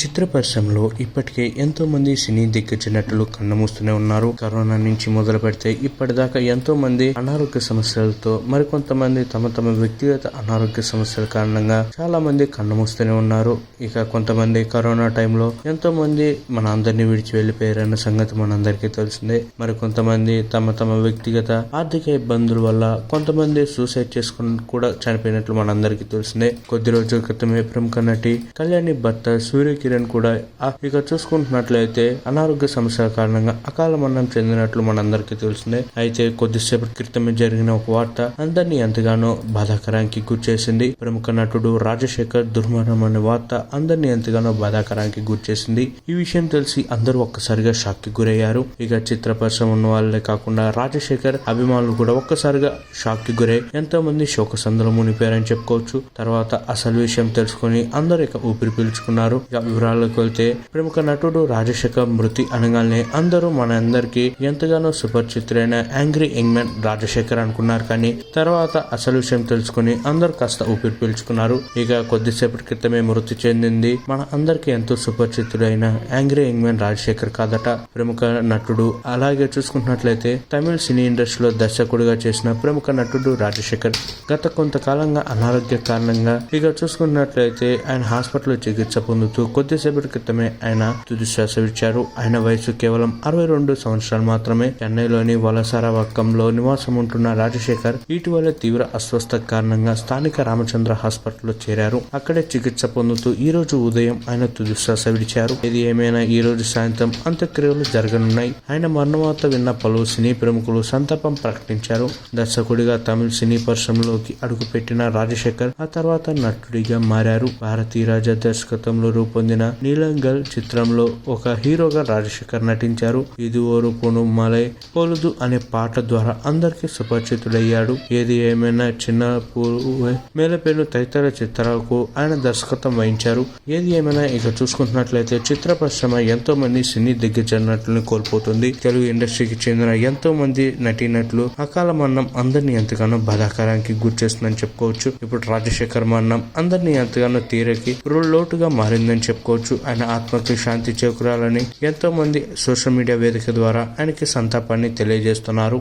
చిత్ర పరిశ్రమలో ఇప్పటికే ఎంతో మంది సినీ దిగ్గజ నటులు కన్నుమూస్తూనే ఉన్నారు. కరోనా నుంచి మొదలు పెడితే ఇప్పటిదాకా ఎంతో మంది అనారోగ్య సమస్యలతో, మరికొంతమంది తమ వ్యక్తిగత అనారోగ్య సమస్యల కారణంగా చాలా మంది కన్నుమూస్తూనే ఉన్నారు. ఇక కొంతమంది కరోనా టైంలో ఎంతో మంది మన అందరినీ విడిచి వెళ్లిపోయారన్న సంగతి మనందరికీ తెలిసిందే. మరికొంతమంది తమ వ్యక్తిగత ఆర్థిక ఇబ్బందుల వల్ల కొంతమంది సూసైడ్ చేసుకుని కూడా చనిపోయినట్లు మనందరికీ తెలిసిందే. కొద్ది రోజుల క్రితమే ప్రముఖ నటి కళ్యాణి భర్త సూర్య కిరణ్ కూడా ఇక చూసుకుంటున్నట్లయితే అనారోగ్య సమస్యల కారణంగా అకాల మరణం చెందినట్లు మనందరికీ తెలిసిందే. అయితే కొద్దిసేపటి క్రితమే జరిగిన ఒక వార్త అందరినీ ఎంతగానో బాధాకరానికి గురిచేసింది. ప్రముఖ నటుడు రాజశేఖర్ దుర్మరణం అనే వార్త అందరినీ ఎంతగానో బాధాకరానికి గురిచేసింది. ఈ విషయం తెలిసి అందరూ ఒక్కసారిగా షాక్ కి గురయ్యారు. ఇక చిత్ర పరిశ్రమ ఉన్న వాళ్ళే కాకుండా రాజశేఖర్ అభిమానులు కూడా ఒక్కసారిగా షాక్ కి గురై ఎంతో మంది శోకసంద్రంలో మునిపోయారని చెప్పుకోవచ్చు. తర్వాత అసలు విషయం తెలుసుకుని అందరూ ఇక ఊపిరి పీల్చుకున్నారు. ఇక వివరాల్లోకి వెళ్తే ప్రముఖ నటుడు రాజశేఖర్ మృతి అనగానే అందరూ మనందరికీ ఎంతగానో సుపరిచితులైన యాంగ్రీ యంగ్ మ్యాన్ రాజశేఖర్ అనుకున్నారు. కానీ తర్వాత అసలు విషయం తెలుసుకుని అందరూ కాస్త ఊపిరి పీల్చుకున్నారు. ఇక కొద్దిసేపటి క్రితమే మృతి చెందింది మన అందరికీ ఎంతో సుపరిచితుడైన యాంగ్రీ యంగ్ మ్యాన్ రాజశేఖర్ కాదట. ప్రముఖ నటుడు. అలాగే చూసుకున్నట్లయితే తమిళ సినీ ఇండస్ట్రీలో దర్శకుడిగా చేసిన ప్రముఖ నటుడు రాజశేఖర్ గత కొంతకాలంగా అనారోగ్య కారణంగా ఇక చూసుకున్నట్లయితే ఆయన హాస్పిటల్లో చికిత్స పొందుతూ కొద్దిసేపటి క్రితమే ఆయన తుది శ్వాస విడిచారు. ఆయన వయసు కేవలం 62 సంవత్సరాలు మాత్రమే. చెన్నైలోని వలసరవక్కంలో నివాసం ఉంటున్న రాజశేఖర్ ఇటీవల తీవ్ర అస్వస్థ కారణంగా స్థానిక రామచంద్ర హాస్పిటల్లో చేరారు. అక్కడే చికిత్స పొందుతూ ఈ రోజు ఉదయం ఆయన తుది శ్వాస విడిచారు. ఇది ఏమైనా ఈ రోజు సాయంత్రం అంత్యక్రియలు జరగనున్నాయి. ఆయన మరణవార్త విన్న పలువురు సినీ ప్రముఖులు సంతాపం ప్రకటించారు. దర్శకుడిగా తమిళ సినీ పరిశ్రమలోకి అడుగుపెట్టిన రాజశేఖర్ ఆ తర్వాత నటుడిగా మారారు. భారతీరాజ దర్శకత్వంలో రూపొందిన నీలంగల్ చిత్రంలో ఒక హీరోగా రాజశేఖర్ నటించారు. ఇది ఓరు పొను మలై పొలుదు అనే పాట ద్వారా అందరికీ సుపరిచితుడయ్యాడు. ఏది ఏమైనా చిన్న మేలపేరు తదితర చిత్రాలకు ఆయన దర్శకత్వం వహించారు. ఏది ఏమైనా ఇక చూసుకుంటున్నట్లయితే చిత్ర పరిశ్రమ ఎంతో మంది సినీ దిగ్గజ నటులను కోల్పోతుంది. తెలుగు ఇండస్ట్రీకి చెందిన ఎంతో మంది నటీనటులు అకాల మరణం అందరినీ ఎంతగానో బాధాకరానికి గురిచేస్తుందని చెప్పుకోవచ్చు. ఇప్పుడు రాజశేఖర్ మరణం అందరినీ ఎంతగానో తీరకి లోటుగా మారిందని చెప్పుకోవచ్చు. ఆయన ఆత్మకి శాంతి చేకూరాలని ఎంతో మంది సోషల్ మీడియా వేదిక ద్వారా ఆయనకి సంతాపాన్ని తెలియజేస్తున్నారు.